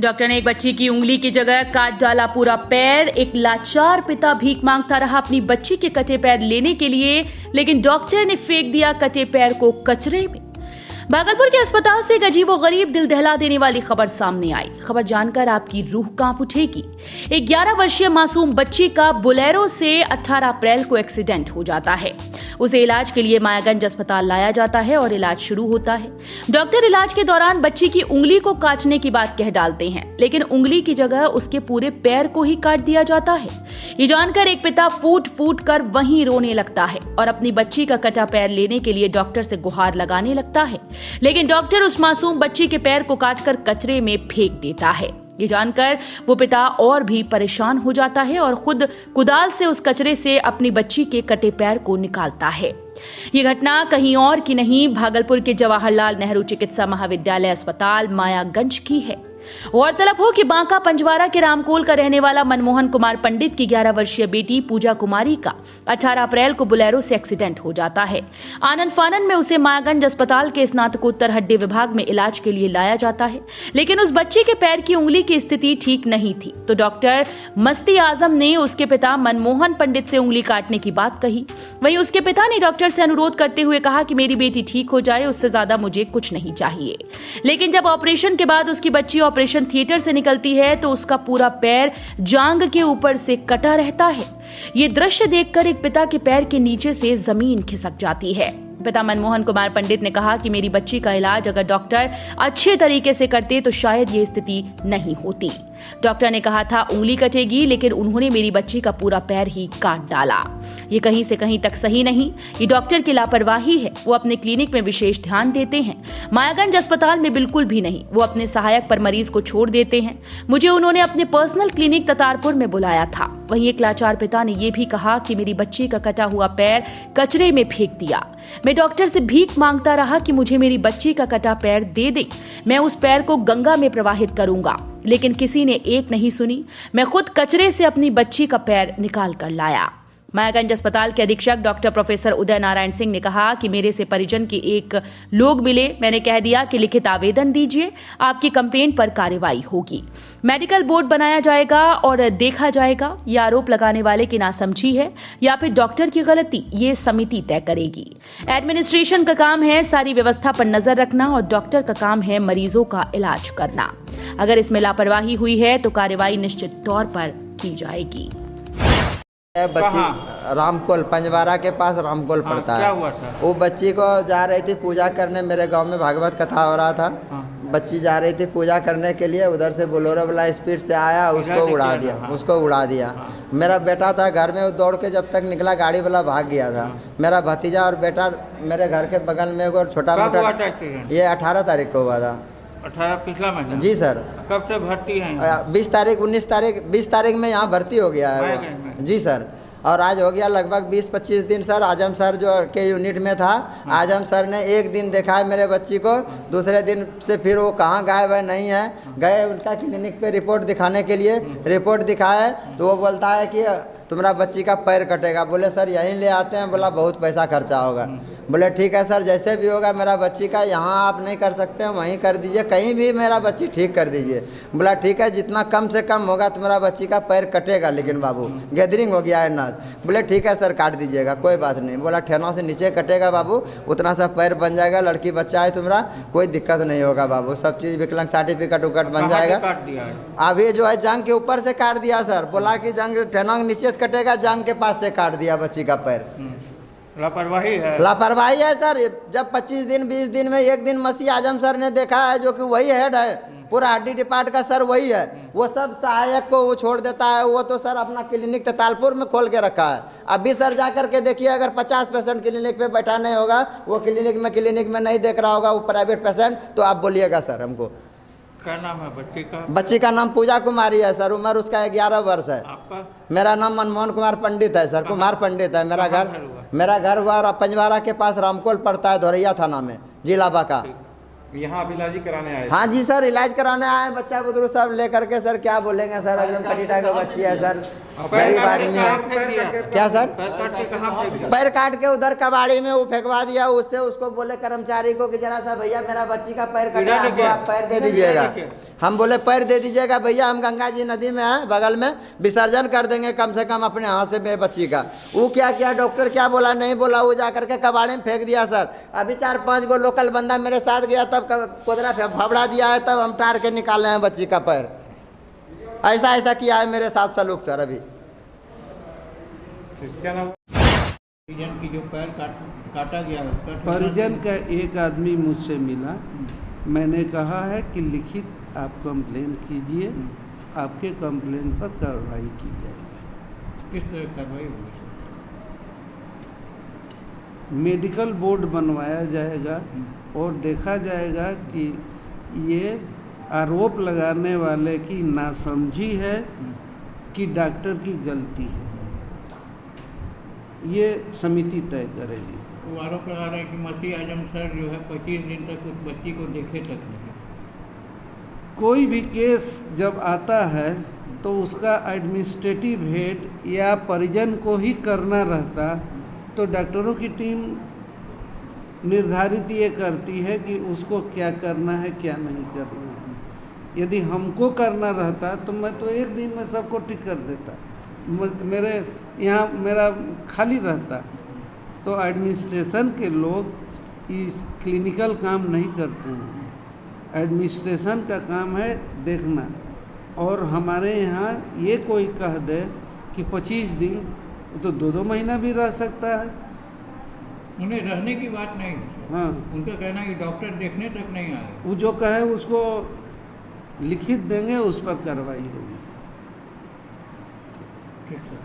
Doctor ने एक बच्ची की उंगली की जगह काट डाला पूरा पैर। एक लाचार पिता भीख मांगता रहा अपनी बच्ची के कटे पैर लेने के लिए, लेकिन डॉक्टर ने फेंक दिया कटे पैर को कचरे में। भागलपुर के अस्पताल से एक अजीबोगरीब दिल दहला देने वाली खबर सामने आई। खबर जानकर आपकी रूह कांप उठेगी। एक 11 वर्षीय मासूम बच्ची का बोलेरो से 18 अप्रैल को एक्सीडेंट हो जाता है। उसे इलाज के लिए मायागंज अस्पताल लाया जाता है और इलाज शुरू होता है। डॉक्टर इलाज के दौरान बच्ची की उंगली को काटने की बात कह डालते हैं, लेकिन उंगली की जगह उसके पूरे पैर को ही काट दिया जाता है। ये जानकर एक पिता फूट फूट कर वहीं रोने लगता है और अपनी बच्ची का कटा पैर लेने के लिए डॉक्टर से गुहार लगाने लगता है, लेकिन डॉक्टर उस मासूम बच्ची के पैर को काटकर कचरे में फेंक देता है। ये जानकर वो पिता और भी परेशान हो जाता है और खुद कुदाल से उस कचरे से अपनी बच्ची के कटे पैर को निकालता है। ये घटना कहीं और की नहीं, भागलपुर के जवाहरलाल नेहरू चिकित्सा महाविद्यालय अस्पताल मायागंज की है। गौरतलब हो कि बांका पंजवारा के रामकोल का रहने वाला मनमोहन कुमार पंडित की 11 वर्षीय बेटी पूजा कुमारी का 18 अप्रैल को बोलेरो से एक्सीडेंट हो जाता है। आनंद फानन में उसे मायागंज अस्पताल के स्नातकोत्तर हड्डी विभाग में इलाज के लिए लाया जाता है, लेकिन उस बच्ची के पैर की उंगली की स्थिति ठीक नहीं थी, तो डॉक्टर मस्ती आजम ने उसके पिता मनमोहन पंडित से उंगली काटने की बात कही। वहीं उसके पिता ने डॉक्टर से अनुरोध करते हुए कहा कि मेरी बेटी ठीक हो जाए, उससे ज्यादा मुझे कुछ नहीं चाहिए। लेकिन जब ऑपरेशन के बाद उसकी बच्ची ऑपरेशन थिएटर से निकलती है तो उसका पूरा पैर जांघ के ऊपर से कटा रहता है। ये दृश्य देखकर एक पिता के पैर के नीचे से जमीन खिसक जाती है। पिता मनमोहन कुमार पंडित ने कहा कि मेरी बच्ची का इलाज अगर डॉक्टर अच्छे तरीके से करते तो शायद ये स्थिति नहीं होती। डॉक्टर ने कहा था उंगली कटेगी, लेकिन उन्होंने मेरी बच्ची का पूरा पैर ही काट डाला। ये कहीं से कहीं तक सही नहीं, ये डॉक्टर की लापरवाही है। वो अपने क्लिनिक में विशेष ध्यान देते हैं, मायागंज अस्पताल में बिल्कुल भी नहीं। वो अपने सहायक पर मरीज को छोड़ देते हैं। मुझे उन्होंने अपने पर्सनल क्लिनिक ततारपुर में बुलाया था। वहीं एक लाचार पिता ने यह भी कहा कि मेरी बच्ची का कटा हुआ पैर कचरे में फेंक दिया। मैं डॉक्टर से भीख मांगता रहा कि मुझे मेरी बच्ची का कटा पैर दे दे, मैं उस पैर को गंगा में प्रवाहित करूंगा, लेकिन किसी ने एक नहीं सुनी। मैं खुद कचरे से अपनी बच्ची का पैर निकाल कर लाया। मायागंज अस्पताल के अधीक्षक डॉक्टर प्रोफेसर उदय नारायण सिंह ने कहा कि मेरे से परिजन के एक लोग मिले। मैंने कह दिया कि लिखित आवेदन दीजिए, आपकी कंप्लेंट पर कार्रवाई होगी। मेडिकल बोर्ड बनाया जाएगा और देखा जाएगा ये आरोप लगाने वाले की नासमझी है या फिर डॉक्टर की गलती, ये समिति तय करेगी। एडमिनिस्ट्रेशन का काम है सारी व्यवस्था पर नजर रखना और डॉक्टर का काम है मरीजों का इलाज करना। अगर इसमें लापरवाही हुई है तो कार्रवाई निश्चित तौर पर की जाएगी। बच्ची रामकोल पंजवारा के पास रामकोल पड़ता है। क्या हुआ था? वो बच्ची को जा रही थी पूजा करने, मेरे गांव में भागवत कथा हो रहा था। बच्ची जा रही थी पूजा करने के लिए, उधर से बोलेरो वाला स्पीड से आया, उसको उड़ा दिया। मेरा बेटा था घर में, वो दौड़ के जब तक निकला गाड़ी वाला भाग गया था। मेरा भतीजा और बेटा मेरे घर के बगल में एक छोटा मोटा, ये 18 तारीख को हुआ था। 18 पिछला महीना? जी सर। कब से भर्ती है? 20 तारीख 20 तारीख में यहाँ भर्ती हो गया है। जी सर। और आज हो गया लगभग 20-25 दिन सर। आजम सर जो के यूनिट में था, आजम सर ने एक दिन देखा है मेरे बच्ची को, दूसरे दिन से फिर वो कहाँ गायब है नहीं है। गए उनका क्लिनिक पे रिपोर्ट दिखाने के लिए, रिपोर्ट दिखाए तो वो बोलता है कि तुम्हारा बच्ची का पैर कटेगा। बोले सर यहीं ले आते हैं। बोला बहुत पैसा खर्चा होगा। बोले ठीक है सर, जैसे भी होगा मेरा बच्ची का, यहाँ आप नहीं कर सकते हैं वहीं कर दीजिए, कहीं भी मेरा बच्ची ठीक कर दीजिए। बोला ठीक है, जितना कम से कम होगा तुम्हारा बच्ची का पैर कटेगा, लेकिन बाबू गैदरिंग हो गया है नस। बोले ठीक है सर काट दीजिएगा, कोई बात नहीं। बोला ठेना से नीचे कटेगा बाबू, उतना सा पैर बन जाएगा, लड़की बच्चा है तुम्हारा, कोई दिक्कत नहीं होगा बाबू, सब चीज़ विकलांग सर्टिफिकेट उकट बन जाएगा। अभी जो है जंग के ऊपर से काट दिया सर। बोला कि जंग ठेना नीचे कटेगा, जंग के पास से काट दिया बच्ची का पैर। लापरवाही है, लापरवाही है सर। जब 25 दिन 20 दिन में एक दिन मसीह आजम सर ने देखा है, जो कि वही हेड है पूरा हड्डी डिपार्ट का सर वही है, वो सब सहायक को वो छोड़ देता है। वो तो सर अपना क्लिनिक ततालपुर में खोल के रखा है। अभी सर जा करके देखिए, अगर 50% क्लिनिक पे बैठा नहीं होगा, वो क्लिनिक में नहीं देख रहा होगा वो प्राइवेट पेशेंट, तो आप बोलिएगा सर हमको। क्या नाम है बच्ची का? बच्ची का नाम पूजा कुमारी है सर। उम्र उसका 11 वर्ष है। आपका? मेरा नाम मनमोहन कुमार पंडित है सर। कुमार पंडित है मेरा घर हुआ पंजवारा के पास रामकोल पड़ता है, धोरैया थाना में, जिला बांका। यहाँ अब इलाज ही कराने आए थे। हाँ जी सर, इलाज कराने आए बच्चा बुजुर्ग सब लेकर के। सर क्या बोलेंगे सर, एकदम कटीटा का बच्ची है सर, गरीब आदमी है। क्या सर? पैर काट के कहाँ फेंक दिया? पैर काट के उधर कबाड़ी में वो फेंकवा दिया। उससे उसको बोले कर्मचारी को कि जरा सा भैया मेरा बच्ची का पैर कटा है, आप पैर दे दीजिएगा। हम बोले पैर दे दीजिएगा भैया, हम गंगा जी नदी में है बगल में, विसर्जन कर देंगे कम से कम अपने हाथ से मेरे बच्ची का। वो क्या किया, डॉक्टर क्या बोला नहीं बोला, वो जा करके कबाड़ी में फेंक दिया सर। अभी 4-5 गो लोकल बंदा मेरे साथ गया, तब कोदरा फावड़ा दिया है, तब हम टार के निकाले हैं बच्ची का पैर। ऐसा ऐसा किया है मेरे साथ सलूक सर। अभी क्या नाम? परिजन की जो पैर काटा गया है, उसका परिजन का एक आदमी मुझसे मिला। मैंने कहा है कि लिखित आप कंप्लेन कीजिए, आपके कंप्लेन पर कार्रवाई की जाएगी। किस तरह कार्रवाई होगी? मेडिकल बोर्ड बनवाया जाएगा और देखा जाएगा कि ये आरोप लगाने वाले की नासमझी है कि डॉक्टर की गलती है, ये समिति तय करेगी। वो आरोप लगा रहे हैं कि मसीह आजम सर जो है 25 दिन तक उस बच्ची को देखे तक नहीं। कोई भी केस जब आता है तो उसका एडमिनिस्ट्रेटिव हेड या परिजन को ही करना रहता, तो डॉक्टरों की टीम निर्धारित ये करती है कि उसको क्या करना है क्या नहीं करना है। यदि हमको करना रहता तो मैं तो एक दिन में सबको ठीक कर देता, मेरे यहाँ मेरा खाली रहता। तो एडमिनिस्ट्रेशन के लोग इस क्लिनिकल काम नहीं करते हैं, एडमिनिस्ट्रेशन का काम है देखना। और हमारे यहाँ ये कोई कह दे कि 25 दिन, तो 2-2 महीना भी रह सकता है। उन्हें रहने की बात नहीं है। हाँ, उनका कहना है कि डॉक्टर देखने तक नहीं आए। वो जो कहे उसको लिखित देंगे, उस पर कार्रवाई होगी। ठीक है।